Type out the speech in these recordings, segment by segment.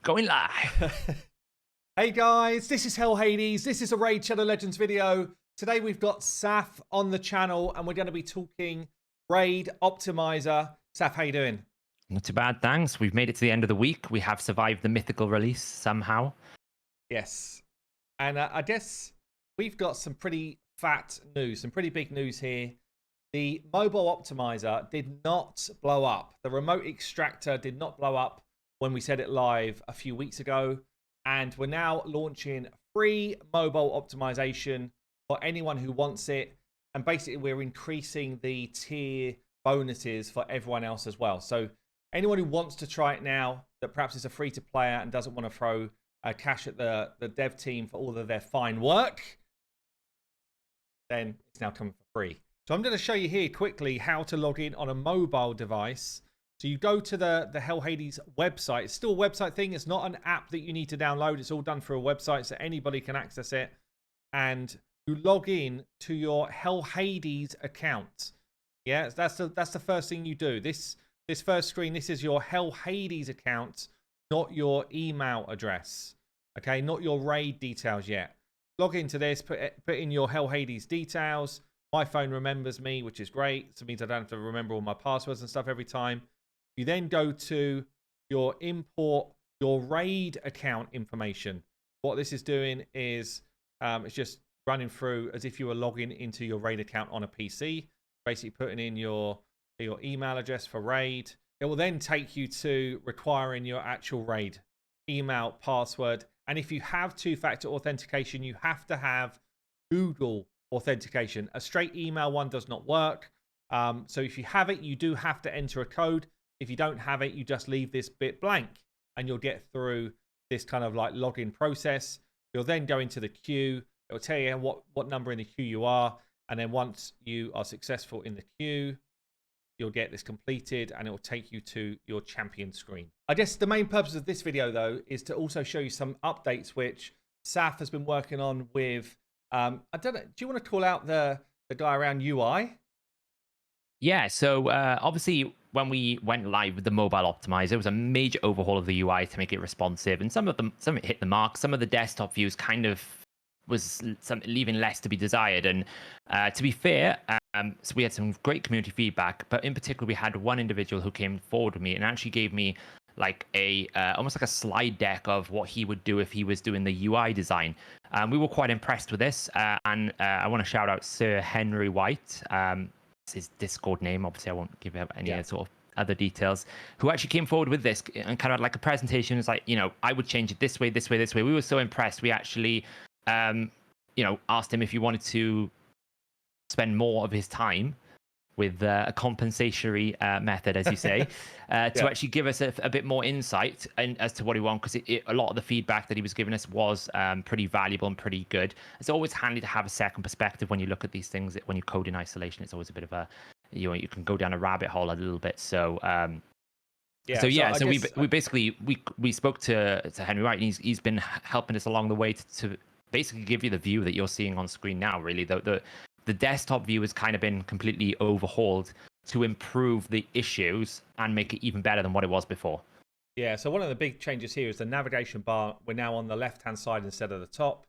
going live. Hey guys, this is Hell Hades. This is a Raid Shadow Legends video. Today we've got Saf on the channel and we're going to be talking Raid Optimiser. Saf, how you doing? Not too bad, thanks. We've made it to the end of the week. We have survived the mythical release somehow. Yes. And I guess we've got some pretty fat news, some pretty big news here. The mobile optimizer did not blow up. The remote extractor did not blow up when we said it live a few weeks ago. And we're now launching free mobile optimization for anyone who wants it. And basically, we're increasing the tier bonuses for everyone else as well. So anyone who wants to try it now, that perhaps is a free-to player and doesn't want to throw cash at the dev team for all of their fine work, then it's now coming for free. So I'm going to show you here quickly how to log in on a mobile device. So you go to the Hell Hades website. It's still a website thing. It's not an app that you need to download. It's all done through a website so anybody can access it. And you log in to your Hell Hades account. Yeah, that's the first thing you do. This first screen, this is your Hell Hades account, not your email address. Okay, not your raid details yet. Log into this, put in your Hell Hades details. My phone remembers me, which is great. So it means I don't have to remember all my passwords and stuff every time. You then go to your import your raid account information. What this is doing is it's just running through as if you were logging into your raid account on a PC. Basically putting in your email address for raid. It will then take you to requiring your actual raid email, password. And if you have two-factor authentication, you have to have Google authentication. A straight email one does not work. So if you have it, you do have to enter a code. If you don't have it, you just leave this bit blank and you'll get through this kind of like login process. You'll then go into the queue. It will tell you what number in the queue you are. And then once you are successful in the queue, you'll get this completed and it will take you to your champion screen. I guess the main purpose of this video, though, is to also show you some updates which Saf has been working on with, I don't know, do you want to call out the guy around UI? Yeah, so obviously when we went live with the mobile optimizer, it was a major overhaul of the UI to make it responsive, and some of it hit the mark. Some of the desktop views kind of was leaving less to be desired. And to be fair, so we had some great community feedback, but in particular, we had one individual who came forward with me and actually gave me like almost like a slide deck of what he would do if he was doing the UI design. We were quite impressed with this, and I want to shout out Sir Henry White. His Discord name. Obviously, I won't give out any sort of other details. Who actually came forward with this and kind of like a presentation. It's like, I would change it this way, this way, this way. We were so impressed. We actually, asked him if he wanted to spend more of his time with a compensatory method, as you say, to actually give us a bit more insight as to what he wants, because a lot of the feedback that he was giving us was pretty valuable and pretty good. It's always handy to have a second perspective when you look at these things. When you code in isolation, it's always a bit of a, you can go down a rabbit hole a little bit. So we basically spoke to Henry Wright, and he's been helping us along the way to basically give you the view that you're seeing on screen now. Really, the desktop view has kind of been completely overhauled to improve the issues and make it even better than what it was before. Yeah, so one of the big changes here is the navigation bar. We're now on the left-hand side instead of the top.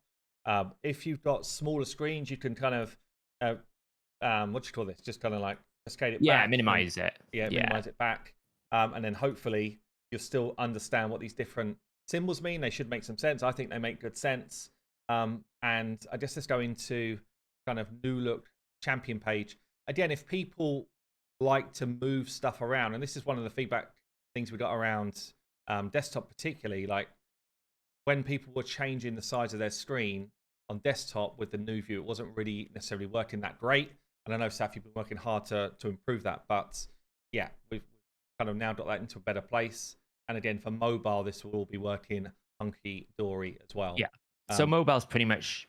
If you've got smaller screens, you can kind of, what do you call this? Just kind of like cascade it back. Yeah, minimize it. Yeah, minimize it back. And then hopefully you'll still understand what these different symbols mean. They should make some sense. I think they make good sense. And I guess let's go into kind of new look champion page. Again, if people like to move stuff around, and this is one of the feedback things we got around desktop particularly, like when people were changing the size of their screen on desktop with the new view, it wasn't really necessarily working that great. And I know, Saf, you've been working hard to improve that, but yeah, we've kind of now got that into a better place. And again, for mobile, this will all be working hunky-dory as well. Yeah, so mobile's pretty much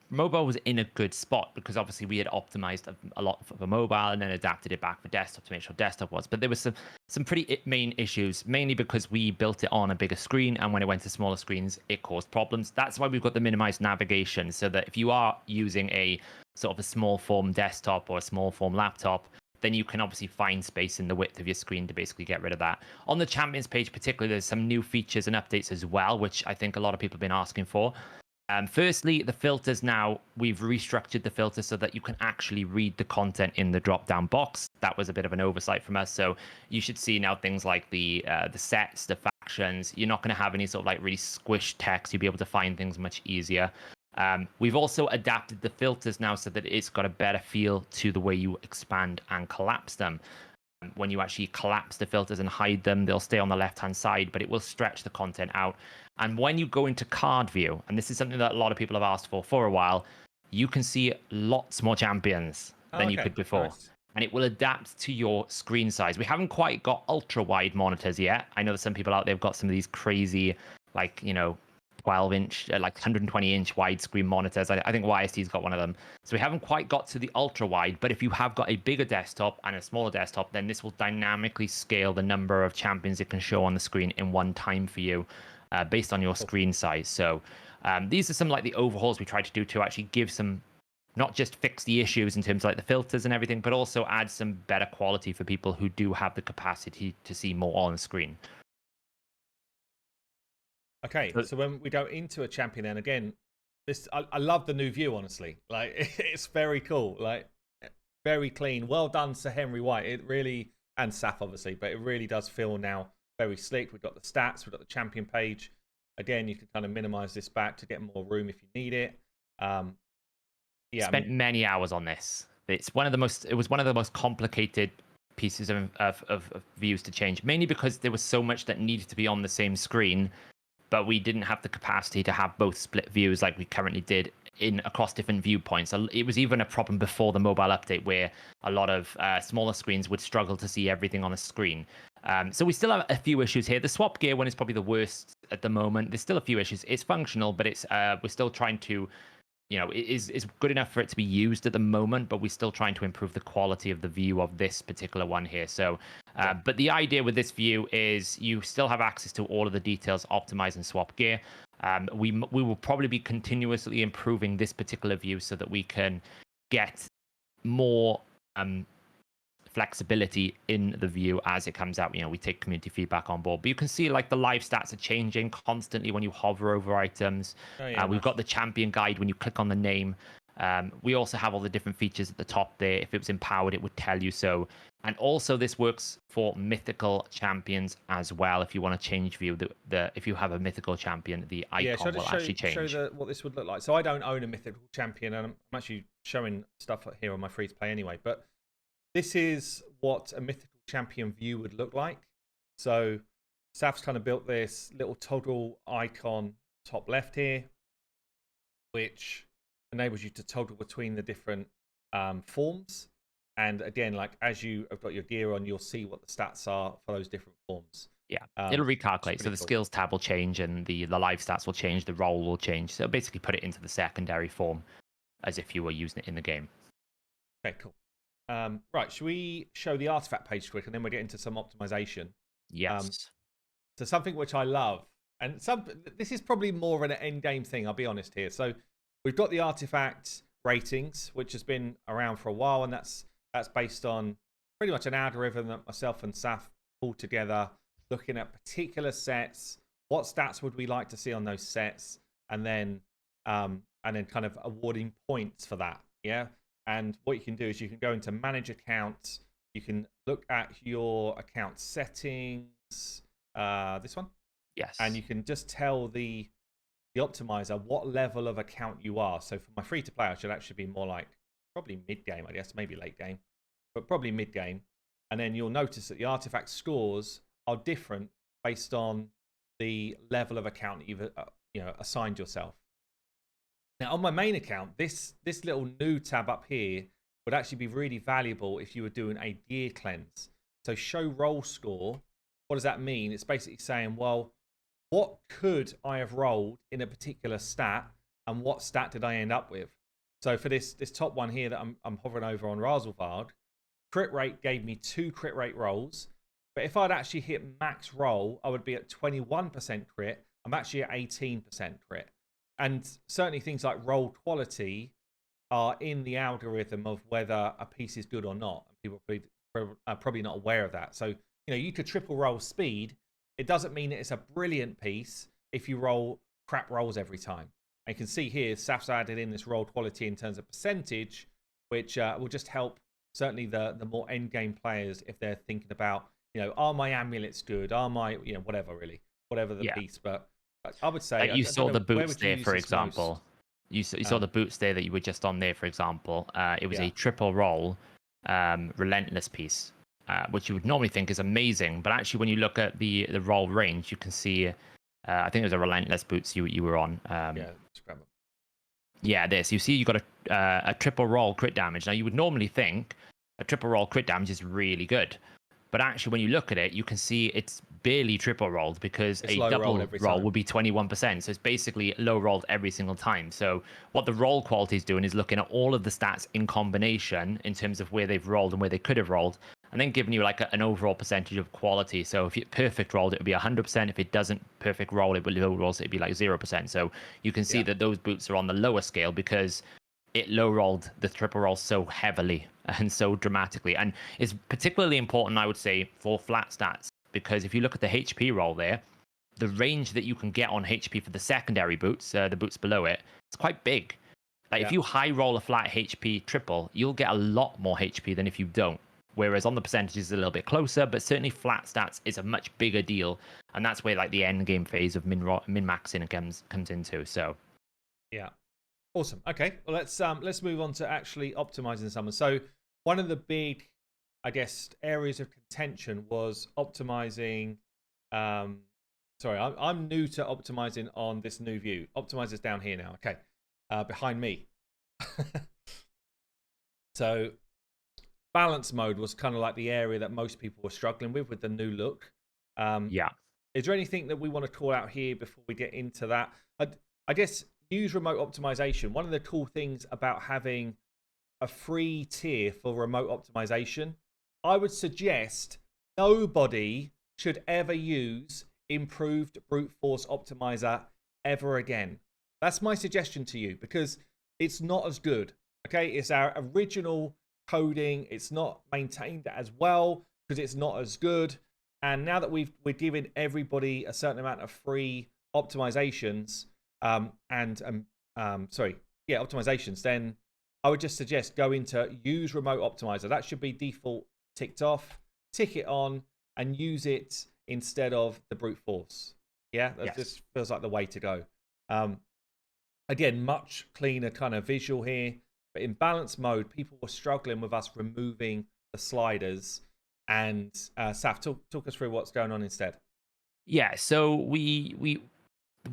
mobile was in a good spot because obviously we had optimized a lot for mobile and then adapted it back for desktop to make sure desktop was. But there was some pretty main issues, mainly because we built it on a bigger screen, and when it went to smaller screens, it caused problems. That's why we've got the minimized navigation, so that if you are using a sort of a small form desktop or a small form laptop, then you can obviously find space in the width of your screen to basically get rid of that. On the champions page particularly, there's some new features and updates as well, which I think a lot of people have been asking for. Firstly, the filters now, we've restructured the filters so that you can actually read the content in the drop-down box. That was a bit of an oversight from us. So you should see now things like the sets, the factions. You're not going to have any sort of like really squished text. You'll be able to find things much easier. We've also adapted the filters now so that it's got a better feel to the way you expand and collapse them. When you actually collapse the filters and hide them, they'll stay on the left-hand side, but it will stretch the content out. And when you go into card view, and this is something that a lot of people have asked for a while, you can see lots more champions than you could before. Nice. And it will adapt to your screen size. We haven't quite got ultra-wide monitors yet. I know that some people out there have got some of these crazy, like, 12-inch, like 120-inch widescreen monitors. I think YST's got one of them. So we haven't quite got to the ultra-wide, but if you have got a bigger desktop and a smaller desktop, then this will dynamically scale the number of champions it can show on the screen in one time for you, based on your screen size. So these are some like the overhauls we tried to do to actually give some, not just fix the issues in terms of like the filters and everything, but also add some better quality for people who do have the capacity to see more on the screen. Okay, so when we go into a champion, then again, I love the new view. Honestly, like it's very cool, like very clean. Well done, Sir Henry White. It really, and Saf obviously, but it really does feel now very slick. We've got the stats, we've got the champion page. Again, you can kind of minimize this back to get more room if you need it. Yeah, Spent many hours on this. It was one of the most complicated pieces of views to change, mainly because there was so much that needed to be on the same screen, but we didn't have the capacity to have both split views like we currently did across different viewpoints. It was even a problem before the mobile update where a lot of smaller screens would struggle to see everything on a screen. So we still have a few issues here. The swap gear one is probably the worst at the moment. There's still a few issues. It's functional, but we're still trying to, it is good enough for it to be used at the moment, but we're still trying to improve the quality of the view of this particular one here. So, but the idea with this view is you still have access to all of the details, optimize and swap gear. We will probably be continuously improving this particular view so that we can get more flexibility in the view as it comes out. We take community feedback on board, but you can see like the live stats are changing constantly when you hover over items. We've got the champion guide when you click on the name. We also have all the different features at the top there. If it was empowered, it would tell you so. And also this works for mythical champions as well. If you want to change view, if you have a mythical champion, the icon will actually change. Show what this would look like. So I don't own a mythical champion, and I'm actually showing stuff here on my free to play anyway, but this is what a mythical champion view would look like. So Saf's kind of built this little toggle icon top left here, which enables you to toggle between the different forms. And again, like as you have got your gear on, you'll see what the stats are for those different forms. Yeah, it'll recalculate. So the skills tab will change and the live stats will change, the role will change. So basically put it into the secondary form as if you were using it in the game. Okay, cool. Right, should we show the artifact page quick and then we'll get into some optimization? Yes. So something which I love, and this is probably more of an end game thing, I'll be honest here. So we've got the artifact ratings, which has been around for a while, and that's based on pretty much an algorithm that myself and Saf pulled together, looking at particular sets, what stats would we like to see on those sets, and then kind of awarding points for that. Yeah. And what you can do is you can go into manage accounts. You can look at your account settings. This one? Yes. And you can just tell the optimizer what level of account you are. So for my free to play, I should actually be more like probably mid game, I guess, maybe late game, but probably mid game. And then you'll notice that the artifact scores are different based on the level of account that you've assigned yourself. Now, on my main account, this little new tab up here would actually be really valuable if you were doing a gear cleanse. So show roll score. What does that mean? It's basically saying, well, what could I have rolled in a particular stat, and what stat did I end up with? So for this top one here that I'm hovering over on Razelvard, crit rate gave me 2 crit rate rolls. But if I'd actually hit max roll, I would be at 21% crit. I'm actually at 18% crit. And certainly things like roll quality are in the algorithm of whether a piece is good or not. And people are probably not aware of that. So, you could triple roll speed. It doesn't mean that it's a brilliant piece if you roll crap rolls every time. And you can see here, Saf's added in this roll quality in terms of percentage, which will just help certainly the more end game players if they're thinking about, are my amulets good? Are my, whatever really, whatever the Yeah. piece. But I would say, Like I you don't saw the know, where boots would you there, use for this most? example. You saw the boots there that you were just on there, for example. It was Yeah, a triple roll, relentless piece, which you would normally think is amazing, but actually, when you look at the roll range, you can see. I think it was a relentless boots you were on. yeah, let's grab them. Yeah, this. You see, you got a triple roll crit damage. Now, you would normally think a triple roll crit damage is really good, but actually, when you look at it, you can see it's barely triple rolled because It's a low rolled double every roll time. would be 21%. So it's basically low rolled every single time. So what the roll quality is doing is looking at all of the stats in combination in terms of where they've rolled and where they could have rolled, and then giving you like an overall percentage of quality. So if you perfect rolled, it would be 100%. If it doesn't perfect roll, it would low rolls, it'd be like 0%. So you can see Yeah, that those boots are on the lower scale because it low rolled the triple roll so heavily and so dramatically. And it's particularly important, I would say, for flat stats, because if you look at the HP roll there, the range that you can get on HP for the secondary boots, the boots below it, it's quite big. Like if yeah, you high roll a flat HP triple, you'll get a lot more HP than if you don't. Whereas on the percentages, a little bit closer, but certainly flat stats is a much bigger deal, and that's where like the end game phase of min maxing comes into. So yeah. Awesome. Okay. Well, let's move on to actually optimizing someone. So one of the big, I guess, areas of contention was optimizing. Um, sorry, I'm new to optimizing on this new view. Optimizer's down here now. Okay, behind me. So balance mode was kind of like the area that most people were struggling with the new look. Um, yeah, is there anything that we want to call out here before we get into that? I guess use remote optimization. One of the cool things about having a free tier for remote optimization, I would suggest nobody should ever use improved brute force optimizer ever again. That's my suggestion to you because it's not as good. Okay, it's our original coding. It's not maintained as well because it's not as good. And now that we're giving everybody a certain amount of free optimizations, optimizations, then I would just suggest go into use remote optimizer. That should be default ticked off, tick it on, and use it instead of the brute force. Yeah, that yes. just feels like the way to go. Again, much cleaner kind of visual here. But in balance mode, people were struggling with us removing the sliders. And Saf, talk us through what's going on instead. Yeah, so we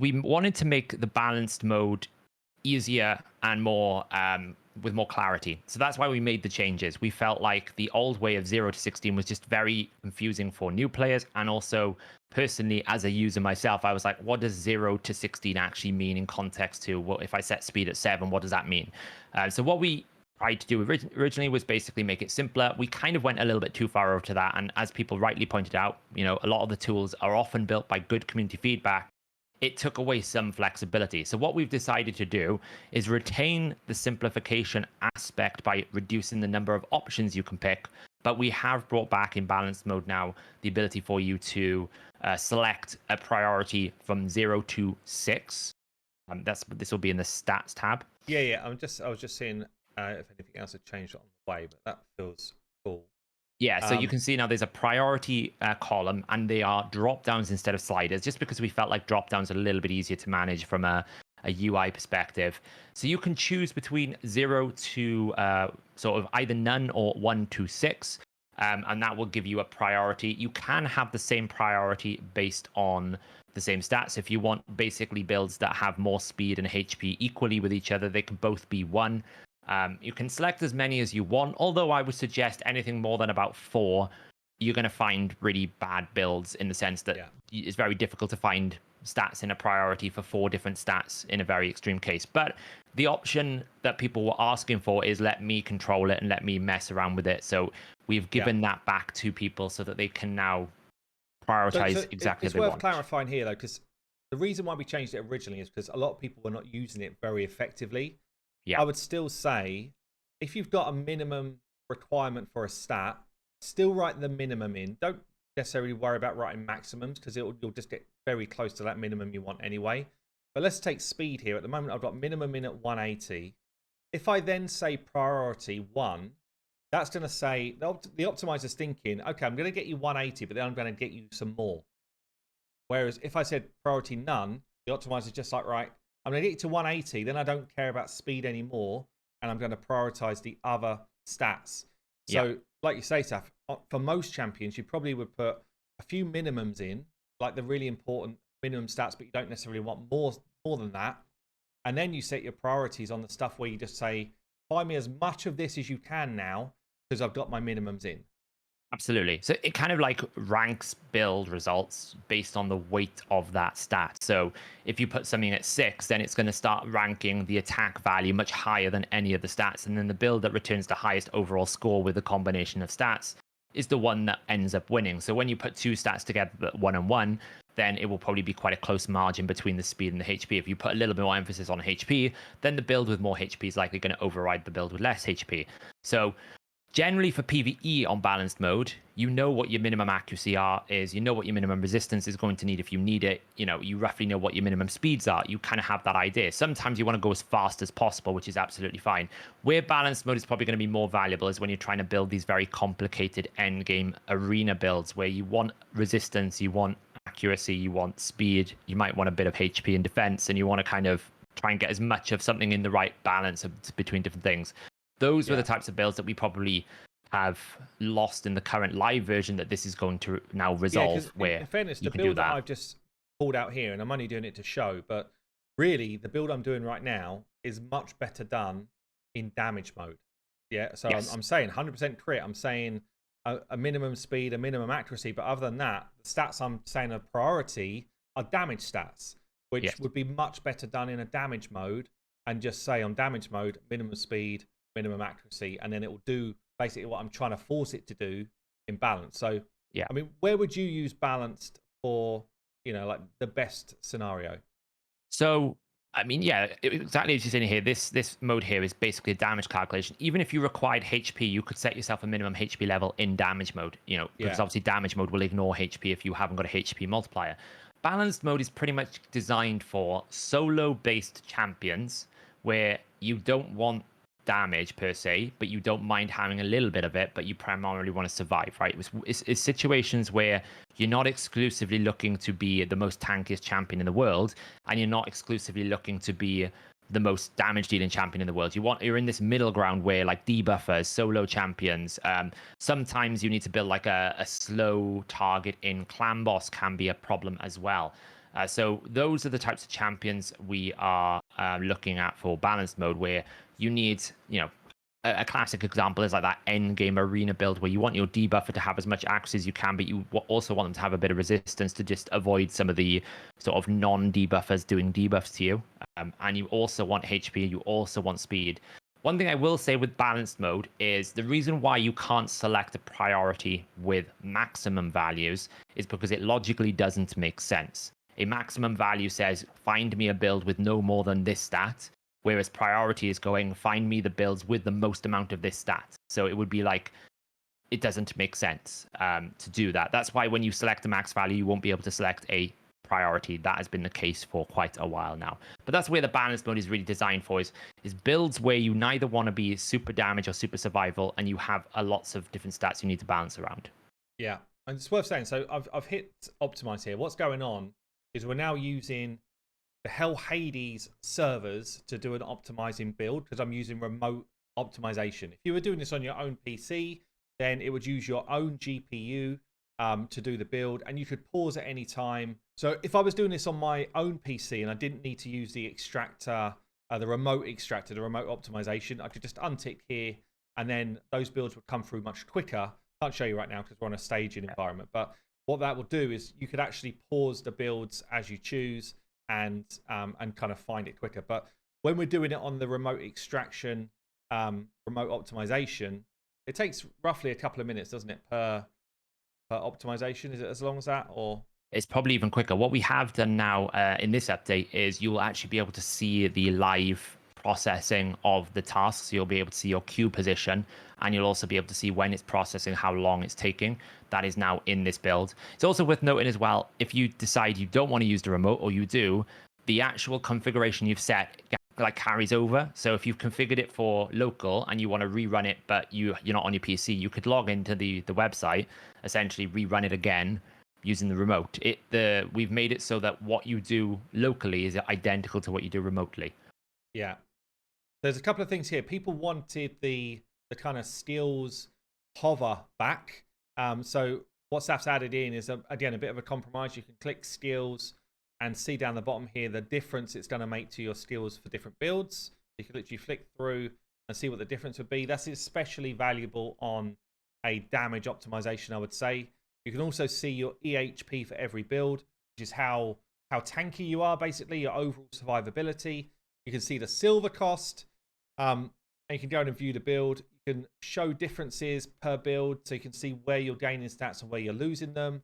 wanted to make the balanced mode easier and more with more clarity. So that's why we made the changes. We felt like the old way of 0 to 16 was just very confusing for new players, and also personally as a user myself, I was like, what does 0 to 16 actually mean in context to what if I set speed at 7, what does that mean? So what we tried to do originally was basically make it simpler. We kind of went a little bit too far over to that, and as people rightly pointed out, a lot of the tools are often built by good community feedback. It took away some flexibility. So what we've decided to do is retain the simplification aspect by reducing the number of options you can pick, but we have brought back in balanced mode now the ability for you to select a priority from 0 to 6. This will be in the stats tab. Yeah. I was just seeing if anything else had changed on the way, but that feels cool. Yeah, so you Um, can see now there's a priority column, and they are drop downs instead of sliders, just because we felt like drop downs are a little bit easier to manage from a UI perspective. So you can choose between 0 to sort of either none or 1 to 6, and that will give you a priority. You can have the same priority based on the same stats. If you want basically builds that have more speed and HP equally with each other, they can both be 1. You can select as many as you want, although I would suggest anything more than about 4, you're going to find really bad builds in the sense that yeah. it's very difficult to find stats in a priority for 4 different stats in a very extreme case. But the option that people were asking for is let me control it and let me mess around with it. So we've Yeah. given that back to people so that they can now So, prioritize exactly as it's they worth want. clarifying here, though, because the reason why we changed it originally is because a lot of people were not using it very effectively. Yeah. I would still say if you've got a minimum requirement for a stat, still write the minimum in. Don't necessarily worry about writing maximums because you'll just get very close to that minimum you want anyway. But let's take speed here. At the moment, I've got minimum in at 180. If I then say priority 1, that's going to say, the optimizer's thinking, okay, I'm going to get you 180, but then I'm going to get you some more. Whereas if I said priority none, the optimizer's just like, right, I'm going to get you to 180, then I don't care about speed anymore, and I'm going to prioritize the other stats. So, like you say, Saf, for most champions, you probably would put a few minimums in, like the really important minimum stats, but you don't necessarily want more than that. And then you set your priorities on the stuff where you just say, buy me as much of this as you can now, because I've got my minimums in. Absolutely. So it kind of like ranks build results based on the weight of that stat. So if you put something at 6, then it's going to start ranking the attack value much higher than any of the stats. And then the build that returns the highest overall score with a combination of stats is the one that ends up winning. So when you put two stats together, 1 and 1, then it will probably be quite a close margin between the speed and the HP. If you put a little bit more emphasis on HP, then the build with more HP is likely going to override the build with less HP. So generally for PvE on balanced mode, you know what your minimum accuracy is, you know what your minimum resistance is going to need if you need it, you roughly know what your minimum speeds are. You kind of have that idea. Sometimes you want to go as fast as possible, which is absolutely fine. Where balanced mode is probably going to be more valuable is when you're trying to build these very complicated end game arena builds where you want resistance, you want accuracy, you want speed, you might want a bit of HP and defense, and you want to kind of try and get as much of something in the right balance between different things. Those were the types of builds that we probably have lost in the current live version that this is going to now resolve. Where in fairness, the build that I've just pulled out here, and I'm only doing it to show, but really the build I'm doing right now is much better done in damage mode. Yeah, so yes. I'm saying 100% crit. I'm saying a minimum speed, a minimum accuracy, but other than that, the stats I'm saying are priority are damage stats, which would be much better done in a damage mode, and just say on damage mode, minimum speed, minimum accuracy, and then it will do basically what I'm trying to force it to do in balance. So, I mean, where would you use balanced for, like the best scenario? So, I mean, exactly as you're saying here, this mode here is basically a damage calculation. Even if you required HP, you could set yourself a minimum HP level in damage mode, because obviously damage mode will ignore HP if you haven't got a HP multiplier. Balanced mode is pretty much designed for solo-based champions where you don't want damage per se, but you don't mind having a little bit of it, but you primarily want to survive, right? It's situations where you're not exclusively looking to be the most tankiest champion in the world, and you're not exclusively looking to be the most damage dealing champion in the world. You're in this middle ground where like debuffers, solo champions, sometimes you need to build like a slow target in clan boss can be a problem as well. So those are the types of champions we are looking at for balanced mode, where you need, a classic example is like that end game arena build where you want your debuffer to have as much accuracy as you can, but you also want them to have a bit of resistance to just avoid some of the sort of non-debuffers doing debuffs to you. And you also want HP, you also want speed. One thing I will say with balanced mode is the reason why you can't select a priority with maximum values is because it logically doesn't make sense. A maximum value says, find me a build with no more than this stat, whereas priority is going, find me the builds with the most amount of this stat. So it would be like, it doesn't make sense to do that. That's why when you select a max value, you won't be able to select a priority. That has been the case for quite a while now. But that's where the balanced mode is really designed for, is builds where you neither want to be super damage or super survival, and you have lots of different stats you need to balance around. Yeah, and it's worth saying, so I've hit Optimize here. What's going on is we're now using the Hell Hades servers to do an optimizing build, because I'm using remote optimization. If you were doing this on your own PC, then it would use your own GPU to do the build, and you could pause at any time. So if I was doing this on my own PC and I didn't need to use the extractor, the remote extractor, the remote optimization, I could just untick here, and then those builds would come through much quicker. Can't show you right now because we're on a staging environment, but what that will do is you could actually pause the builds as you choose and kind of find it quicker. But when we're doing it on the remote extraction, remote optimization, it takes roughly a couple of minutes, doesn't it, per optimization? Is it as long as that, or? It's probably even quicker. What we have done now in this update is you'll actually be able to see the live processing of the tasks. You'll be able to see your queue position, and you'll also be able to see when it's processing, how long it's taking. That is now in this build. It's also worth noting as well, if you decide you don't want to use the remote, or you do, the actual configuration you've set like carries over. So if you've configured it for local and you want to rerun it, but you're not on your PC, you could log into the website, essentially rerun it again using the remote. We've made it so that what you do locally is identical to what you do remotely. Yeah. There's a couple of things here. People wanted the kind of skills hover back. So what SAF's added in is, again, a bit of a compromise. You can click skills and see down the bottom here the difference it's going to make to your skills for different builds. You can literally flick through and see what the difference would be. That's especially valuable on a damage optimization, I would say. You can also see your EHP for every build, which is how tanky you are, basically, your overall survivability. You can see the silver cost, and you can go in and view the build. You can show differences per build, so you can see where you're gaining stats and where you're losing them.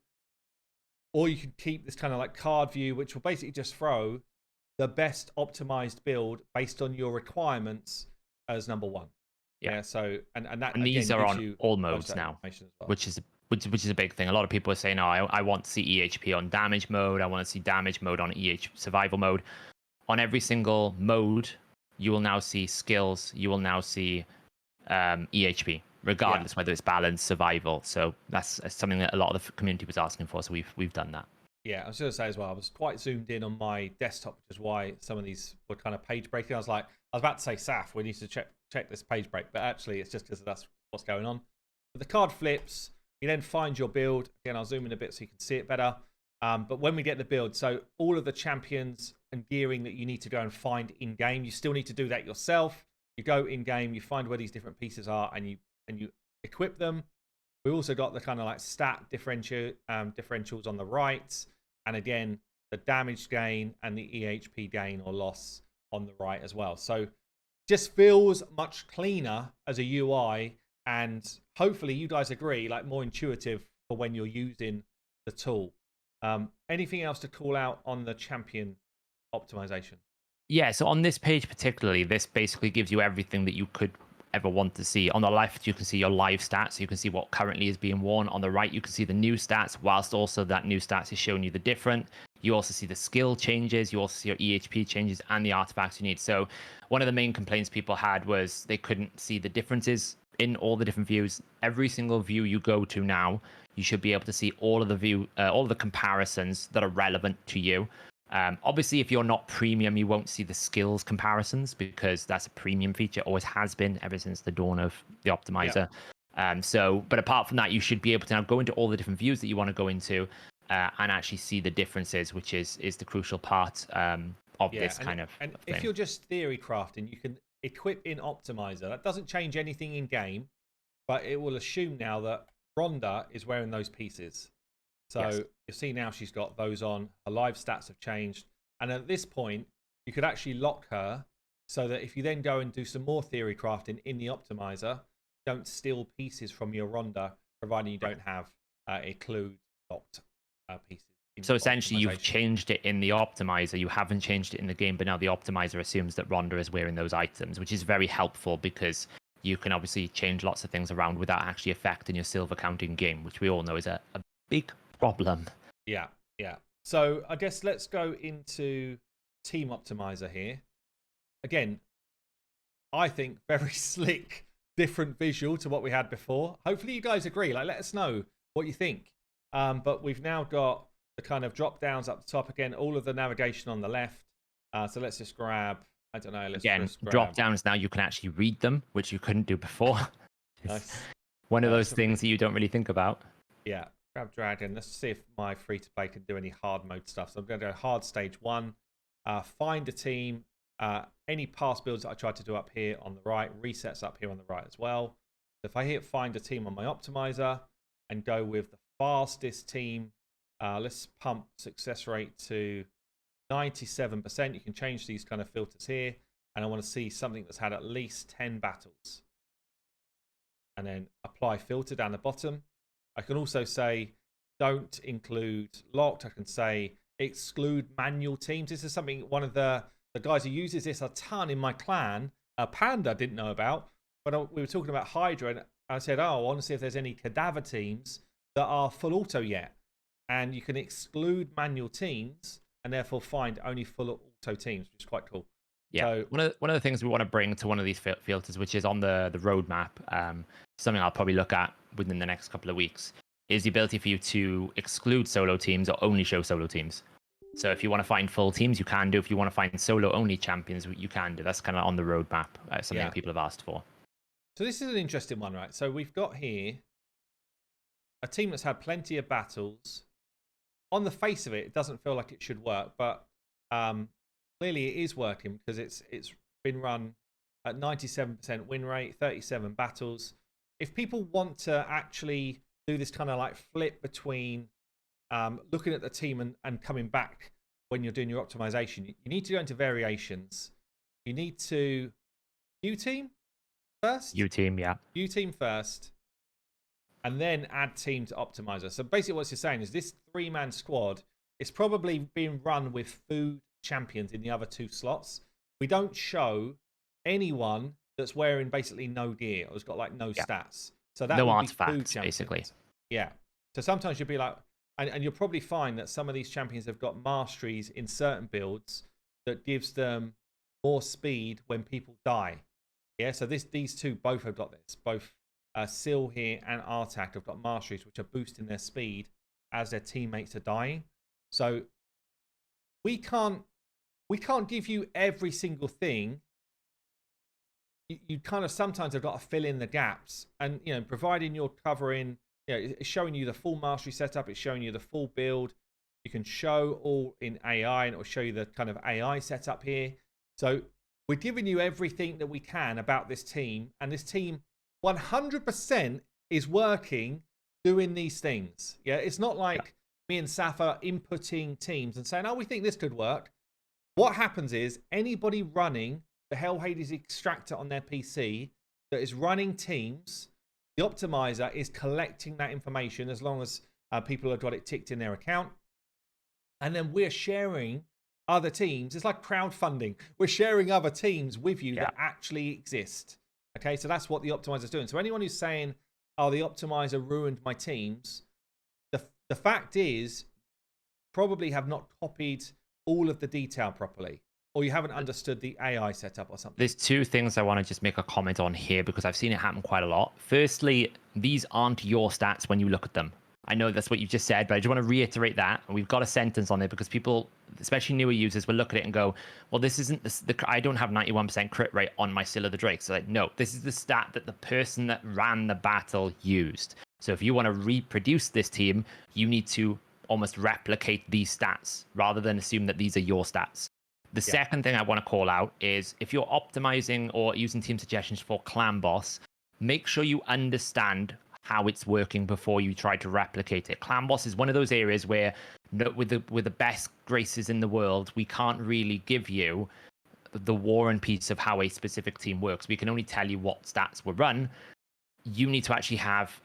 Or you can keep this kind of like card view, which will basically just throw the best optimized build based on your requirements as number one. Yeah. So and that, and these again, are gives on you all modes now, well. which is a big thing. A lot of people are saying, "Oh, I want to see EHP on damage mode. I want to see damage mode on survival mode." On every single mode, you will now see skills. You will now see EHP, regardless whether it's balance, survival. So that's something that a lot of the community was asking for. So we've done that. Yeah, I was going to say as well, I was quite zoomed in on my desktop, which is why some of these were kind of page breaking. I was about to say, Saf, we need to check this page break, but actually it's just because that's what's going on. But the card flips, you then find your build. Again, I'll zoom in a bit so you can see it better. But when we get the build, so all of the champions and gearing that you need to go and find in game, you still need to do that yourself. You go in game, you find where these different pieces are, and you equip them. We also got the kind of like stat differentials on the right, and again the damage gain and the EHP gain or loss on the right as well. So just feels much cleaner as a UI, and hopefully you guys agree, like more intuitive for when you're using the tool. Anything else to call out on the champion optimization? Yeah, so on this page particularly, this basically gives you everything that you could ever want to see. On the left, you can see your live stats. So you can see what currently is being worn. On the right, you can see the new stats, whilst also that new stats is showing you the different. You also see the skill changes. You also see your EHP changes and the artifacts you need. So one of the main complaints people had was they couldn't see the differences in all the different views. Every single view you go to now, you should be able to see all of the comparisons that are relevant to you. Obviously, if you're not premium, you won't see the skills comparisons because that's a premium feature, always has been ever since the dawn of the optimizer. But apart from that, you should be able to now go into all the different views that you want to go into and actually see the differences, which is the crucial part of this kind of and thing. If you're just theory crafting, you can equip in Optimizer. That doesn't change anything in game, but it will assume now that Rhonda is wearing those pieces. So you see now she's got those on. Her live stats have changed. And at this point, you could actually lock her so that if you then go and do some more theory crafting in the Optimizer, don't steal pieces from your Rhonda, providing you don't have include locked pieces. So essentially, you've changed it in the Optimizer. You haven't changed it in the game, but now the Optimizer assumes that Rhonda is wearing those items, which is very helpful because you can obviously change lots of things around without actually affecting your silver count in game, which we all know is a big problem. Yeah. So I guess let's go into Team Optimizer here. Again, I think very slick, different visual to what we had before. Hopefully you guys agree. Like, let us know what you think. But we've now got the kind of drop downs up the top again, all of the navigation on the left. So let's just grab, I don't know, drop downs now you can actually read them, which you couldn't do before. Nice. One of those things that you don't really think about. Yeah. Grab Dragon. Let's see if my free-to-play can do any hard mode stuff. So I'm going to go hard stage 1. Find a team. Any past builds that I tried to do up here on the right. Resets up here on the right as well. So if I hit find a team on my Optimizer and go with the fastest team, let's pump success rate to 97%. You can change these kind of filters here. And I want to see something that's had at least 10 battles. And then apply filter down the bottom. I can also say don't include locked. I can say exclude manual teams. This is something, one of the the guys who uses this a ton in my clan, Panda didn't know about, but we were talking about Hydra, and I said, oh, I want to see if there's any cadaver teams that are full auto yet. And you can exclude manual teams and therefore find only full auto teams, which is quite cool. Yeah, So one of the things we want to bring to one of these filters, which is on the roadmap, something I'll probably look at within the next couple of weeks, is the ability for you to exclude solo teams or only show solo teams. So if you want to find full teams, you can do. If you want to find solo only champions, you can do. That's kind of on the roadmap, something that people have asked for. So this is an interesting one, right? So we've got here a team that's had plenty of battles. On the face of it, it doesn't feel like it should work, but clearly it is working because it's been run at 97% win rate, 37 battles. If people want to actually do this kind of like flip between looking at the team and coming back when you're doing your optimization, you need to go into variations. You need to view team first. View team, yeah. View team first. And then add team to Optimiser. So basically what you're saying is this 3-man squad is probably being run with food champions in the other 2 slots. We don't show anyone that's wearing basically no gear or has got like no stats. So that no would artifacts, be food champions. basically. Yeah. So sometimes you'll be like, and you'll probably find that some of these champions have got masteries in certain builds that gives them more speed when people die. Yeah. So these 2 both have got this. Both Sil here and Artak have got masteries which are boosting their speed as their teammates are dying. So we can't give you every single thing. You kind of sometimes have got to fill in the gaps, and providing you're covering, it's showing you the full mastery setup, it's showing you the full build. You can show all in AI, and it will show you the kind of AI setup here. So we're giving you everything that we can about this team, and this team 100% is working doing these things. Yeah, it's not like me and Saf are inputting teams and saying, oh, we think this could work. What happens is anybody running the Hell Hades extractor on their PC that is running teams, the Optimiser is collecting that information as long as people have got it ticked in their account. And then we're sharing other teams. It's like crowdfunding. We're sharing other teams with you that actually exist. Okay, so that's what the Optimiser is doing. So anyone who's saying, oh, the Optimiser ruined my teams, the fact is, probably have not copied all of the detail properly, or you haven't understood the AI setup or something. There's 2 things I want to just make a comment on here because I've seen it happen quite a lot. Firstly, these aren't your stats when you look at them. I know that's what you just said, but I just want to reiterate that. And we've got a sentence on it because people, especially newer users, will look at it and go, well, this isn't I don't have 91% crit rate on my Scylla the Drake. So like, no, this is the stat that the person that ran the battle used. So if you want to reproduce this team, you need to almost replicate these stats rather than assume that these are your stats. The second thing I want to call out is if you're optimizing or using team suggestions for Clan Boss, make sure you understand how it's working before you try to replicate it. Clan Boss is one of those areas where with the best graces in the world, we can't really give you the war and peace of how a specific team works. We can only tell you what stats were run. You need to actually have,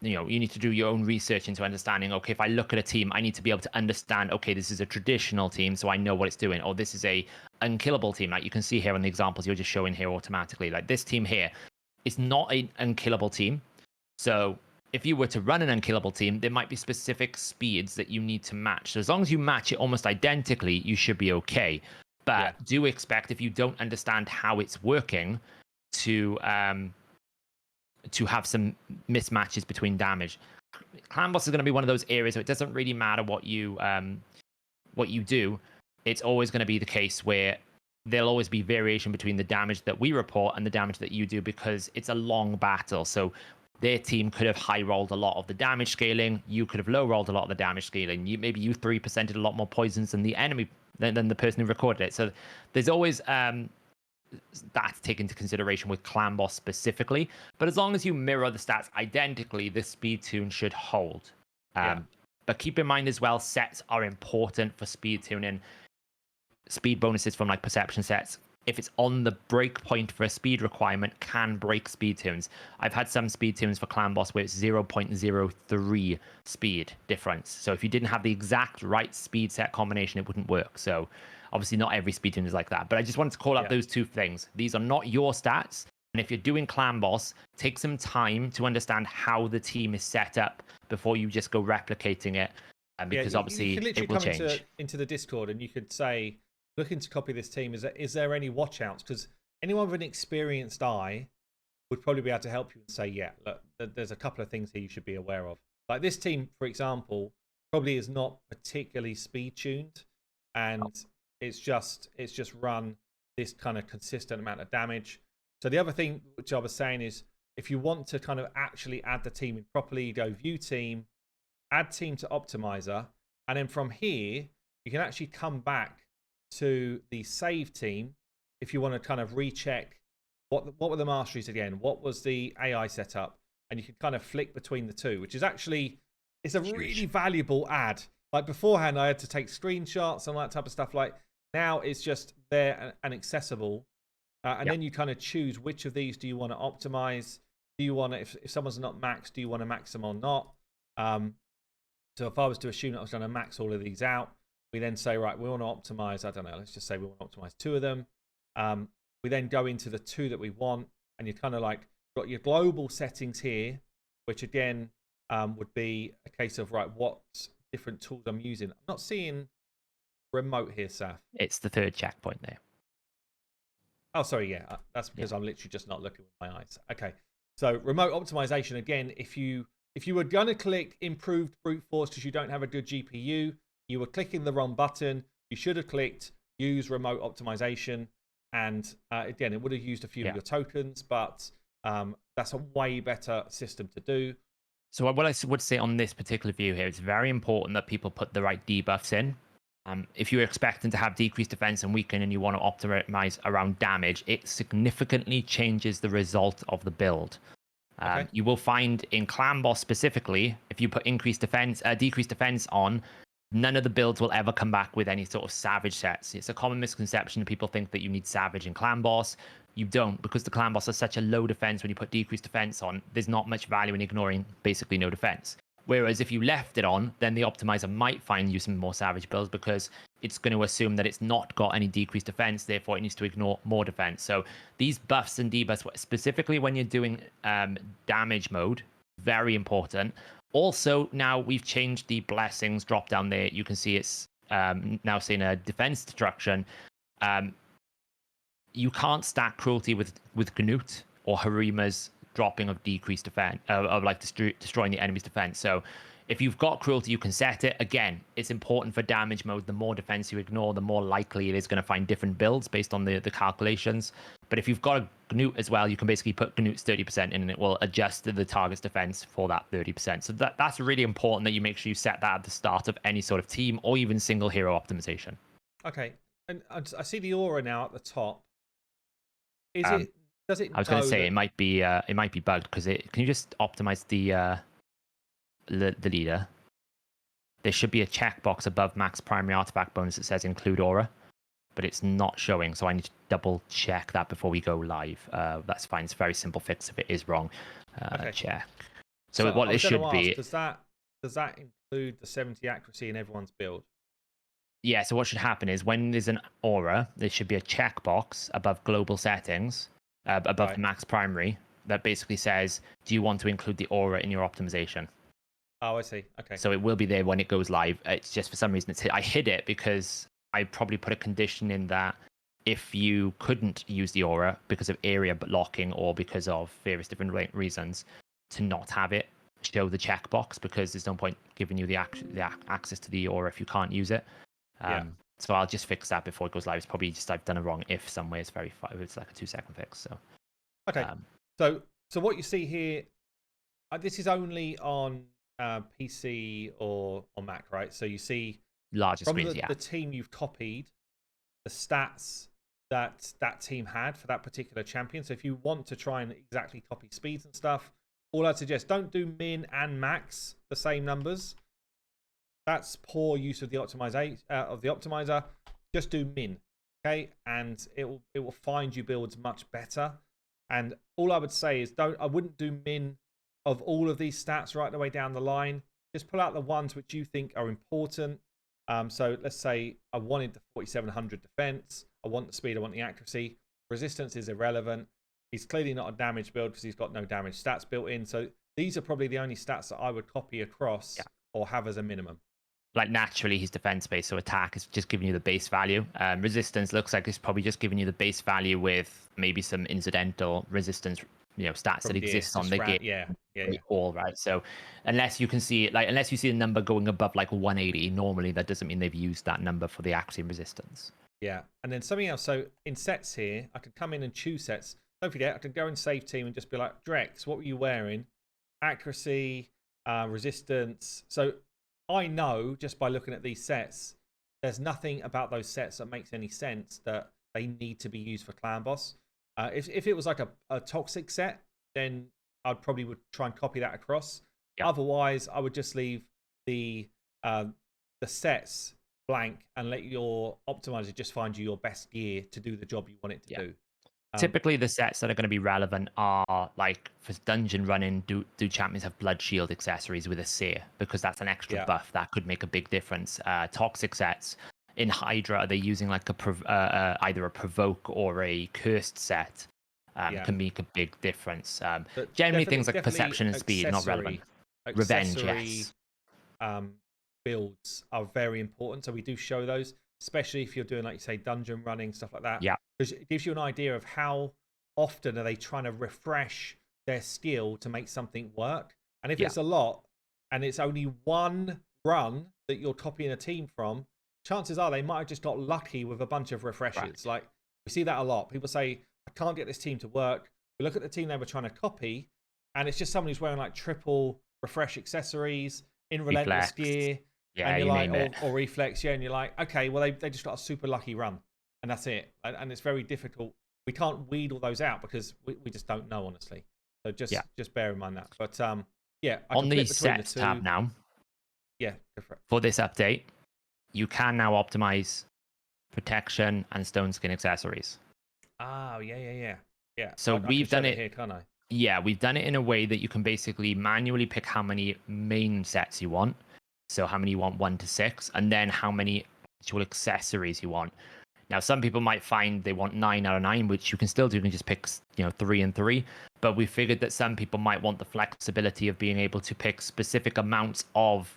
you need to do your own research into understanding, okay, if I look at a team, I need to be able to understand, okay, this is a traditional team, so I know what it's doing, or this is a unkillable team. Like you can see here on the examples you're just showing here automatically, like this team here is not an unkillable team. So if you were to run an unkillable team, there might be specific speeds that you need to match. So as long as you match it almost identically, you should be okay. But do expect, if you don't understand how it's working, to have some mismatches between damage. Clan Boss is going to be one of those areas where it doesn't really matter what you do. It's always going to be the case where there'll always be variation between the damage that we report and the damage that you do because it's a long battle. So their team could have high rolled a lot of the damage scaling. You could have low rolled a lot of the damage scaling. Maybe you 3%ed a lot more poisons than the enemy, than the person who recorded it. So there's always that to take into consideration with Clan Boss specifically. But as long as you mirror the stats identically, the speed tune should hold. But keep in mind as well, sets are important for speed tuning. Speed bonuses from like perception sets, if it's on the break point for a speed requirement, can break speed tunes. I've had some speed tunes for Clan Boss where it's 0.03 speed difference. So if you didn't have the exact right speed set combination, it wouldn't work. So Obviously, not every speed tune is like that, but I just wanted to call out those two things. These are not your stats. And if you're doing Clan Boss, take some time to understand how the team is set up before you just go replicating it. Because obviously you could literally it will come change. into the Discord and you could say, looking to copy this team, is there any watch outs? Because anyone with an experienced eye would probably be able to help you and say, yeah, look, there's a couple of things here you should be aware of. Like this team, for example, probably is not particularly speed tuned, and it's just run this kind of consistent amount of damage. So the other thing which I was saying is, if you want to kind of actually add the team in properly, you go view team, add team to Optimiser, and then from here you can actually come back to the save team if you want to kind of recheck what were the masteries again, what was the AI setup, and you can kind of flick between the two, which is actually, it's a really valuable add. Like beforehand I had to take screenshots and all that type of stuff. Like now it's just there and accessible. And then you kind of choose which of these do you want to optimize. Do you want to, if someone's not maxed, do you want to max them or not? So if I was to assume that I was going to max all of these out, we then say, right, we want to optimize, I don't know, let's just say we want to optimize 2 of them. We then go into the 2 that we want, and you kind of like got your global settings here, which again would be a case of, right, what different tools I'm using. I'm not seeing remote here, Saf. It's the 3rd checkpoint there. Oh, sorry, yeah. That's because I'm literally just not looking with my eyes. Okay. So remote optimization, again, if you were going to click improved brute force because you don't have a good GPU, you were clicking the wrong button. You should have clicked use remote optimization. And again, it would have used a few of your tokens, but that's a way better system to do. So what I would say on this particular view here, it's very important that people put the right debuffs in. If you're expecting to have decreased defense and weaken and you want to optimize around damage, it significantly changes the result of the build. You will find in Clan Boss specifically, if you put decreased defense on, none of the builds will ever come back with any sort of savage sets. It's a common misconception that people think that you need savage in Clan Boss. You don't, because the Clan Boss has such a low defense. When you put decreased defense on, there's not much value in ignoring basically no defense. Whereas if you left it on, then the Optimizer might find you some more savage builds because it's going to assume that it's not got any decreased defense, therefore it needs to ignore more defense. So these buffs and debuffs, specifically when you're doing damage mode, very important. Also, now we've changed the blessings drop down there. You can see it's now saying a defense destruction. You can't stack cruelty with Gnut or Harima's dropping of decreased defense, of like destroying the enemy's defense. So if you've got cruelty, you can set it. Again, it's important for damage mode. The more defense you ignore, the more likely it is going to find different builds based on the calculations. But if you've got a Gnut as well, you can basically put Gnut's 30% in and it will adjust the target's defense for that 30%. So that's really important that you make sure you set that at the start of any sort of team or even single hero optimization. Okay. And I see the aura now at the top. Does it I was going to say it might be bugged because can you just optimize the leader? There should be a checkbox above max primary artifact bonus that says include aura, but it's not showing, so I need to double check that before we go live. That's fine. It's a very simple fix if it is wrong. Check. So what it should be. Does that include the 70 accuracy in everyone's build? Yeah, so what should happen is when there's an aura, there should be a checkbox above global settings, above the max primary, that basically says, do you want to include the aura in your optimization? Oh, I see. Okay. So it will be there when it goes live. It's just for some reason I hid it because I probably put a condition in that if you couldn't use the aura because of area locking or because of various different reasons, to not have it show the checkbox, because there's no point giving you the access to the aura if you can't use it. So I'll just fix that before it goes live. It's probably just I've done a wrong if somewhere. It's it's like a 2-second fix. So okay. So what you see here, this is only on PC or Mac, right? So you see larger from screens, the team you've copied, the stats that team had for that particular champion. So if you want to try and exactly copy speeds and stuff, all I'd suggest, don't do min and max the same numbers. That's poor use of the optimizer. Just do min, okay? And it will find you builds much better. And all I would say is I wouldn't do min of all of these stats right the way down the line. Just pull out the ones which you think are important. So let's say I wanted the 4700 defense. I want the speed. I want the accuracy. Resistance is irrelevant. He's clearly not a damage build because he's got no damage stats built in. So these are probably the only stats that I would copy across or have as a minimum. Like naturally, he's defense based, so attack is just giving you the base value. Resistance looks like it's probably just giving you the base value with maybe some incidental resistance, stats that exist on the game. Yeah. All right. So unless you can see it, unless you see a number going above like 180, normally that doesn't mean they've used that number for the accuracy and resistance. Yeah, and then something else. So in sets here, I could come in and choose sets. Don't forget, I could go and save team and just be like, Drex, what were you wearing? Accuracy, resistance. So I know just by looking at these sets, there's nothing about those sets that makes any sense that they need to be used for Clan Boss. If it was like a toxic set, then I'd probably would try and copy that across. Yep. Otherwise, I would just leave the sets blank and let your optimizer just find you your best gear to do the job you want it to do. Typically, the sets that are going to be relevant are like for dungeon running. Do champions have blood shield accessories with a seer? Because that's an extra buff that could make a big difference. Toxic sets in Hydra, are they using like either a provoke or a cursed set? Can make a big difference. Generally, things like perception and speed not relevant. Revenge, yes. Builds are very important, so we do show those, especially if you're doing, like you say, dungeon running, stuff like that. Yeah, because it gives you an idea of how often are they trying to refresh their skill to make something work. And if it's a lot and it's only one run that you're copying a team from, chances are they might have just got lucky with a bunch of refreshes. Right. Like we see that a lot. People say, I can't get this team to work. We look at the team they were trying to copy and it's just someone who's wearing like triple refresh accessories in relentless gear. Yeah, and you're like, or reflex, and you're like, okay, well, they just got a super lucky run, and that's it. And it's very difficult. We can't weed all those out because we just don't know, honestly. So just bear in mind that. But I on the sets tab now. Yeah, go for it. For this update, you can now optimize protection and stone skin accessories. Oh, yeah. So we've done it here, can't I? Yeah, we've done it in a way that you can basically manually pick how many main sets you want. So how many you want 1 to 6, and then how many actual accessories you want. Now, some people might find they want 9 out of 9, which you can still do. You can just pick, 3 and 3. But we figured that some people might want the flexibility of being able to pick specific amounts of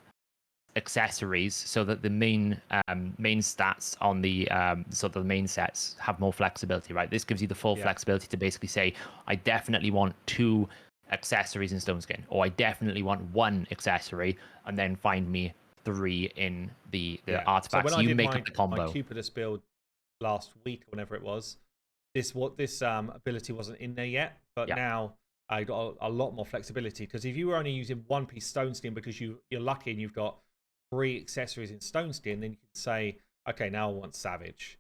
accessories, so that the main stats on the the main sets have more flexibility. Right, this gives you the full flexibility to basically say, I definitely want 2 accessories in stone skin, or I definitely want 1 accessory, and then find me 3 in the artifacts. So when you I did make up the combo. my Cupidus build last week or whenever it was, this ability wasn't in there yet, but now I got a lot more flexibility, because if you were only using 1 piece stone skin because you're lucky and you've got 3 accessories in stone skin, then you can say, okay, now I want savage.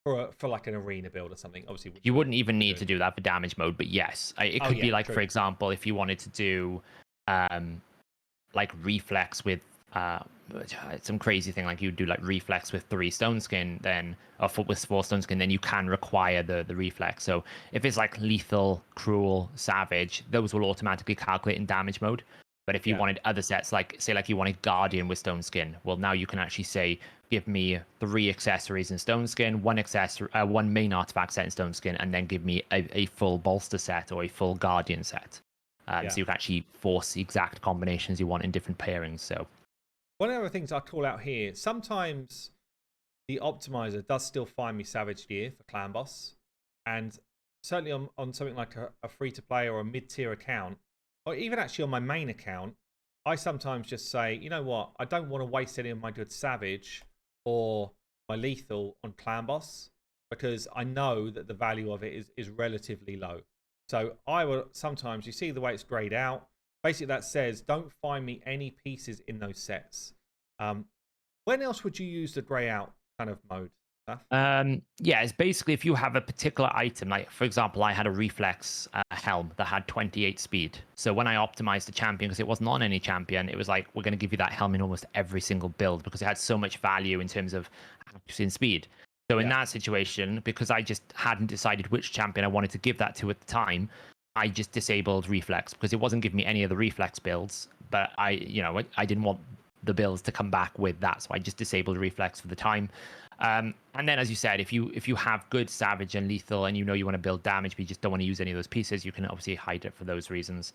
For like an arena build or something. Obviously, you wouldn't even need to do that for damage mode, but yes, it could be like, for example, if you wanted to do like reflex with some crazy thing, like you do like reflex with 3 stone skin, then with 4 stone skin, then you can require the reflex. So if it's like lethal, cruel, savage, those will automatically calculate in damage mode. But if you wanted other sets, like say like you wanted Guardian with stone skin, well, now you can actually say, give me 3 accessories in stone skin, 1 main artifact set in stone skin, and then give me a full bolster set or a full Guardian set. So you can actually force the exact combinations you want in different pairings. So one of the things I call out here, sometimes the optimizer does still find me savage gear for Clan Boss, and certainly on something like a free-to-play or a mid-tier account, or even actually on my main account, I sometimes just say, you know what, I don't want to waste any of my good savage or my lethal on Clan Boss, because I know that the value of it is relatively low. So I will sometimes, you see the way it's grayed out, basically that says, don't find me any pieces in those sets. When else would you use the grey out kind of mode? It's basically if you have a particular item, like for example, I had a reflex helm that had 28 speed. So when I optimized the champion, because it wasn't on any champion, it was like, we're going to give you that helm in almost every single build, because it had so much value in terms of accuracy and speed. So in that situation, because I just hadn't decided which champion I wanted to give that to at the time, I just disabled reflex, because it wasn't giving me any of the reflex builds. But I didn't want the builds to come back with that. So I just disabled reflex for the time. And then, as you said, if you have good savage and lethal, and you know you want to build damage, but you just don't want to use any of those pieces, you can obviously hide it for those reasons.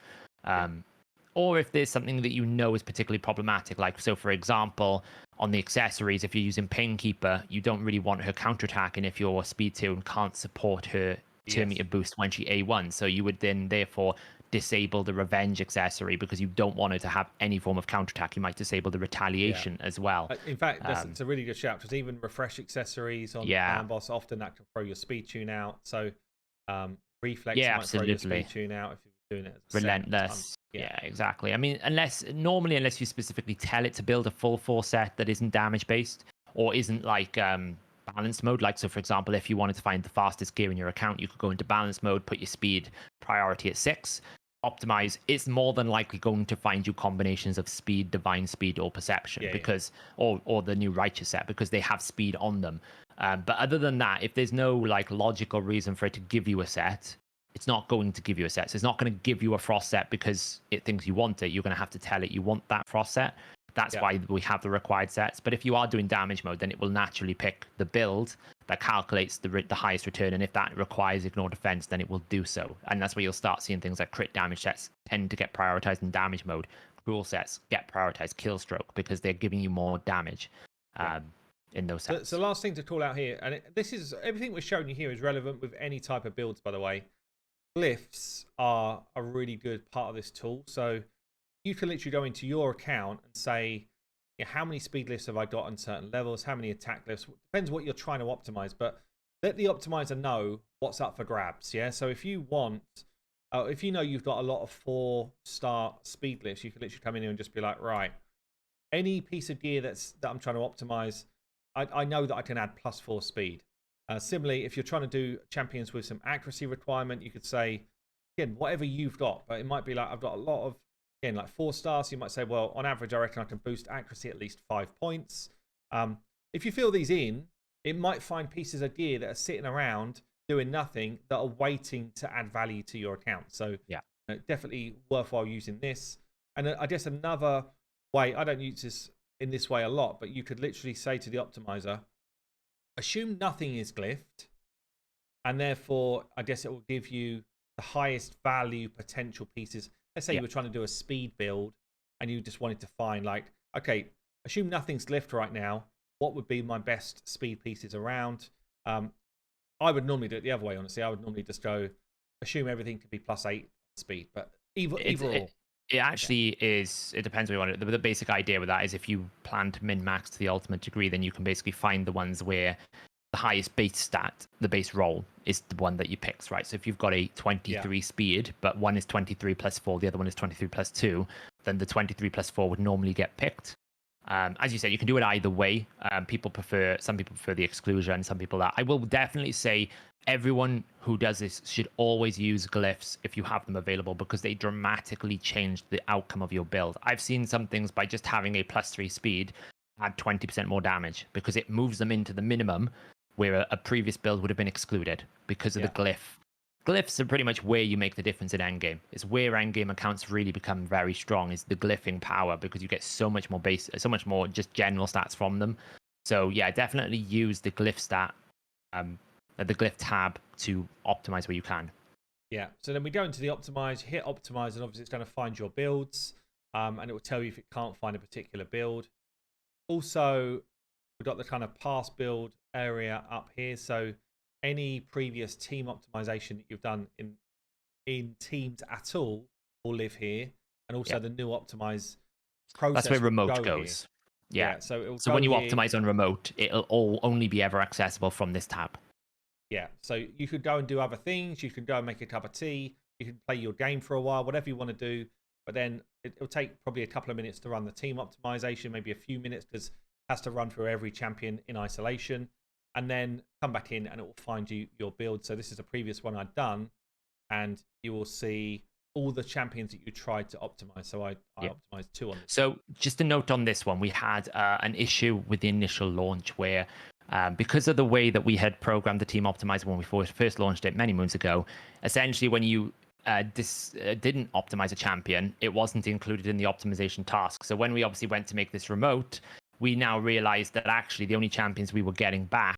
Or if there's something that you know is particularly problematic, like, so for example, on the accessories, if you're using Painkeeper, you don't really want her counterattacking if your speed 2 can't support her turn meter boost when she A1. So you would then therefore disable the revenge accessory because you don't want her to have any form of counterattack. You might disable the retaliation as well. In fact, it's a really good shout, because even refresh accessories on the Iron Boss, often that can throw your speed tune out. So reflex might throw your speed tune out if you're doing it as a relentless. Yeah, exactly. I mean, unless you specifically tell it to build a full 4 set that isn't damage based or isn't like balanced mode. Like, so for example, if you wanted to find the fastest gear in your account, you could go into balance mode, put your speed priority at 6. Optimize, it's more than likely going to find you combinations of speed, divine speed, or perception, because or the new righteous set, because they have speed on them. But other than that, if there's no like logical reason for it to give you a set, it's not going to give you a set. So it's not going to give you a frost set because it thinks you want it. You're going to have to tell it you want that frost set. That's why we have the required sets. But if you are doing damage mode, then it will naturally pick the build that calculates the highest return. And if that requires ignore defense, then it will do so. And that's where you'll start seeing things like crit damage sets tend to get prioritized in damage mode. Cruel sets get prioritized kill stroke because they're giving you more damage in those sets. So the last thing to call out here, and this is everything we're showing you here is relevant with any type of builds, by the way. Glyphs are a really good part of this tool. So you can literally go into your account and say, how many speed glyphs have I got on certain levels? How many attack glyphs? Depends what you're trying to optimize, but let the optimizer know what's up for grabs. Yeah. So if you want, if you know you've got a lot of 4-star speed glyphs, you can literally come in here and just be like, right, any piece of gear that I'm trying to optimize, I know that I can add +4 speed. Similarly, if you're trying to do champions with some accuracy requirement, you could say, again, whatever you've got, but it might be like, I've got a lot of, again, like 4 stars. So you might say, well, on average, I reckon I can boost accuracy at least 5 points. If you fill these in, it might find pieces of gear that are sitting around doing nothing that are waiting to add value to your account. So definitely worthwhile using this. And I guess another way, I don't use this in this way a lot, but you could literally say to the optimizer, assume nothing is glyphed, and therefore I guess it will give you the highest value potential pieces. Let's say you were trying to do a speed build and you just wanted to find, like, okay, assume nothing's glyphed right now. What would be my best speed pieces around? I would normally do it the other way, honestly. I would normally just go, assume everything could be +8 speed, but either or. It actually is, it depends what you want. The basic idea with that is if you plan to min-max to the ultimate degree, then you can basically find the ones where the highest base stat, the base roll, is the one that you pick, right? So if you've got a 23 speed, but one is 23 +4, the other one is 23 +2, then the 23 +4 would normally get picked. As you said, you can do it either way. Some people prefer the exclusion, some people that. I will definitely say everyone who does this should always use glyphs if you have them available, because they dramatically change the outcome of your build. I've seen some things by just having a +3 speed add 20% more damage because it moves them into the minimum where a previous build would have been excluded because of the glyph. Glyphs are pretty much where you make the difference in endgame. It's where endgame accounts really become very strong, is the glyphing power, because you get so much more just general stats from them. So yeah, definitely use the glyph stat, the glyph tab to optimize where you can. Yeah, so then we go into the optimize, hit optimize, and obviously it's going to find your builds, and it will tell you if it can't find a particular build. Also, we've got the kind of past build area up here. So any previous team optimization that you've done in teams at all will live here, and also the new optimize process. That's where remote goes. Yeah. So when you optimize on remote, it'll only be ever accessible from this tab. Yeah. So you could go and do other things. You could go and make a cup of tea. You can play your game for a while, whatever you want to do. But then it'll take probably a couple of minutes to run the team optimization, maybe a few minutes, because it has to run through every champion in isolation, and then come back in and it will find you your build. So this is a previous one I'd done, and you will see all the champions that you tried to optimize. So I optimized 2 on this. So just a note on this one, we had an issue with the initial launch where because of the way that we had programmed the team optimizer when we first launched it many moons ago, essentially when you didn't optimize a champion, it wasn't included in the optimization task. So when we obviously went to make this remote, we now realized that actually the only champions we were getting back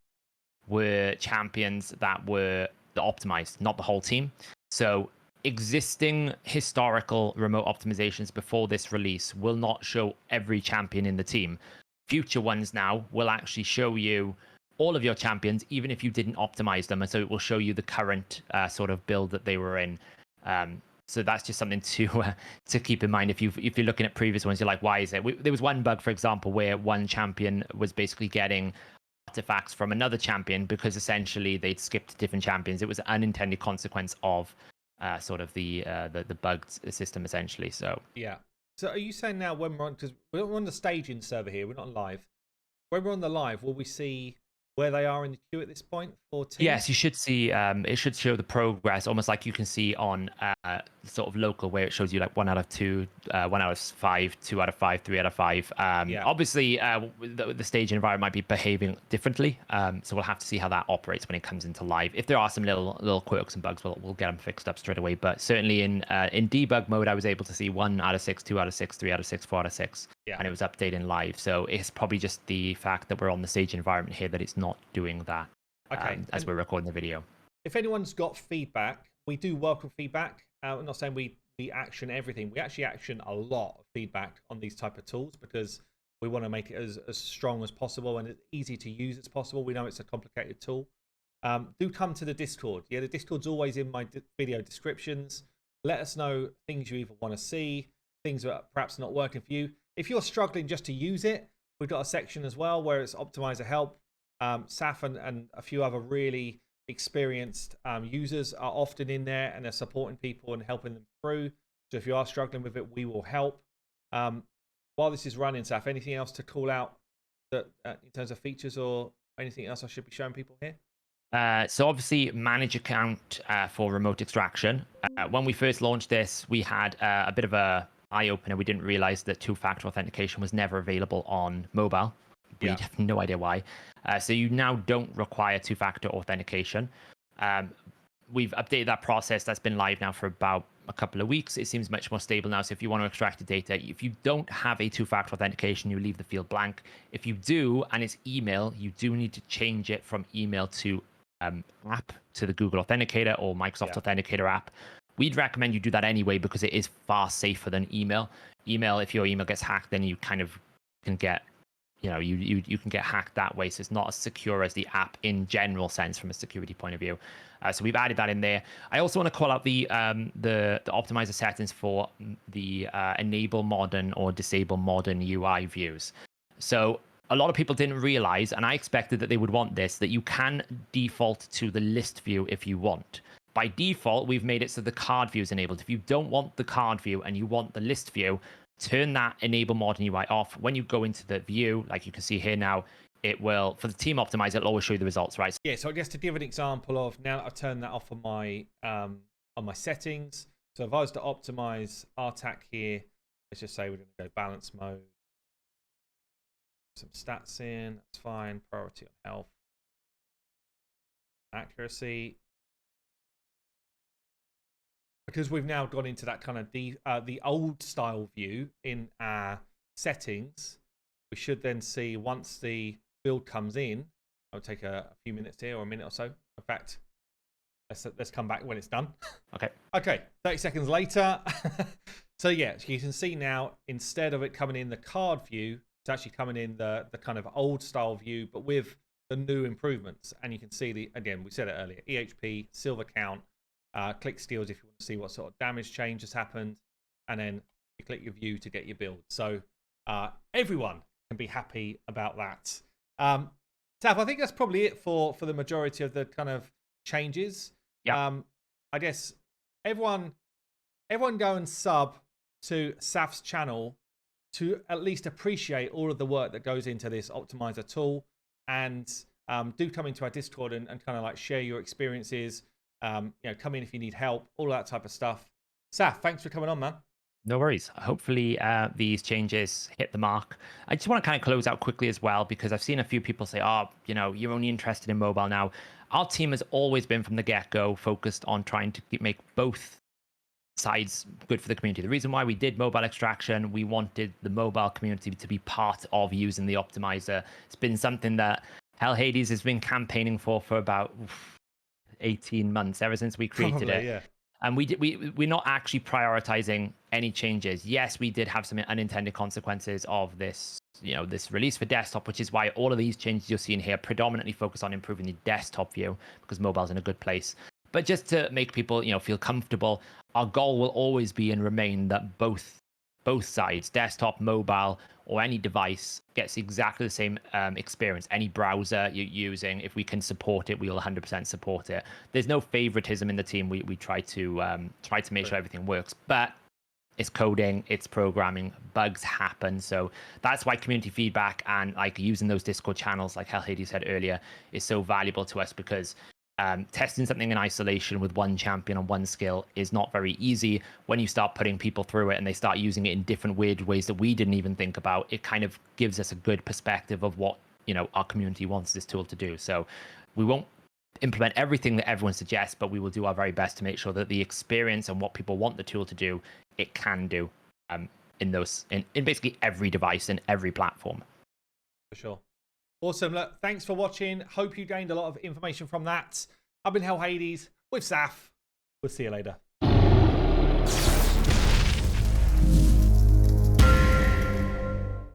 were champions that were optimized, not the whole team. So existing historical remote optimizations before this release will not show every champion in the team. Future ones now will actually show you all of your champions, even if you didn't optimize them. And so it will show you the current sort of build that they were in. So that's just something to keep in mind. If you're looking at previous ones, you're like, why is it? There was one bug, for example, where one champion was basically getting artifacts from another champion because essentially they'd skipped different champions. It was an unintended consequence of sort of the bugged system essentially. So Yeah. So are you saying now when we're on, because we're on the staging server here, we're not live. When we're on the live, will we see where they are in the queue at this point for teams? yes, you should see. It should show the progress, almost like you can see on sort of local, where it shows you like 1 out of 2, 1 out of 5, 2 out of 5, 3 out of 5. Yeah. Obviously, the stage environment might be behaving differently, so we'll have to see how that operates when it comes into live. If there are some little quirks and bugs, we'll get them fixed up straight away. But certainly in debug mode, I was able to see 1 out of 6, 2 out of 6, 3 out of 6, 4 out of 6. Yeah. And it was updating live. So it's probably just the fact that we're on the stage environment here that it's not doing that. Okay. As we're recording the video. If anyone's got feedback, we do welcome feedback. I'm not saying we action everything. We actually action a lot of feedback on these type of tools because we want to make it as strong as possible and as easy to use as possible. We know it's a complicated tool. Do come to the Discord. Yeah, the Discord's always in my video descriptions. Let us know things you either want to see, things that are perhaps not working for you. If you're struggling just to use it, we've got a section as well where it's Optimiser help. Saf and a few other really experienced users are often in there and they're supporting people and helping them through. So if you are struggling with it, we will help. While this is running, Saf, anything else to call out that in terms of features or anything else I should be showing people here? So obviously manage account for remote extraction. When we first launched this, we had a bit of a eye opener. We didn't realize that two-factor authentication was never available on mobile. We have no idea why. So you now don't require two-factor authentication. We've updated that process. That's been live now for about a couple of weeks. It seems much more stable now. So if you want to extract the data, if you don't have a two-factor authentication, you leave the field blank. If you do, and it's email, you do need to change it from email to app to the Google Authenticator or Microsoft Authenticator app. We'd recommend you do that anyway because it is far safer than email. Email, if your email gets hacked, then you kind of can get, you can get hacked that way. So it's not as secure as the app in general sense from a security point of view. So we've added that in there. I also want to call out the optimizer settings for the enable modern or disable modern UI views. So a lot of people didn't realize, and I expected that they would want this, that you can default to the list view if you want. By default, we've made it so the card view is enabled. If you don't want the card view and you want the list view, turn that enable modern UI off. When you go into the view, like you can see here now, it will, for the team optimizer, it'll always show you the results, right? Yeah, so I guess to give an example of, now that I've turned that off on my settings. So if I was to optimize RTAC here, let's just say we're going to go balance mode. Some stats in, that's fine. Priority on health. Accuracy. Because we've now gone into that kind of the old style view in our settings, we should then see once the build comes in. I'll take a few minutes here or a minute or so. In fact, let's come back when it's done. Okay, 30 seconds later. So yeah, you can see now, instead of it coming in the card view, it's actually coming in the kind of old style view, but with the new improvements. And you can see again, we said it earlier, EHP, silver count, click steals if you want to see what sort of damage change has happened, and then you click your view to get your build. So everyone can be happy about that. Tav, I think that's probably it for the majority of the kind of changes. I guess everyone go and sub to Saf's channel to at least appreciate all of the work that goes into this optimizer tool, and do come into our Discord and kind of like share your experiences. Come in if you need help, all that type of stuff. Saf, thanks for coming on, man. No worries. Hopefully these changes hit the mark. I just want to kind of close out quickly as well, because I've seen a few people say, you're only interested in mobile now. Our team has always been from the get-go focused on trying to make both sides good for the community. The reason why we did mobile extraction, we wanted the mobile community to be part of using the optimizer. It's been something that Hell Hades has been campaigning for about 18 months, ever since we created Probably, it. yeah. And we're not actually prioritizing any changes. Yes, we did have some unintended consequences of this, this release for desktop, which is why all of these changes you're seeing here predominantly focus on improving the desktop view, because mobile's in a good place. But just to make people, feel comfortable, our goal will always be and remain that both sides, desktop, mobile, or any device, gets exactly the same experience. Any browser you're using, if we can support it, we'll 100% support it. There's no favoritism in the team. We try to make sure everything works, but it's coding, it's programming, bugs happen. So that's why community feedback and like using those Discord channels, like Hell Hades said earlier, is so valuable to us, because testing something in isolation with one champion on one skill is not very easy. When you start putting people through it and they start using it in different weird ways that we didn't even think about, it kind of gives us a good perspective of what our community wants this tool to do. So we won't implement everything that everyone suggests, but we will do our very best to make sure that the experience and what people want the tool to do, it can do in basically every device and every platform. For sure. Awesome. Look, thanks for watching. Hope you gained a lot of information from that. I've been Hell Hades with Saf. We'll see you later.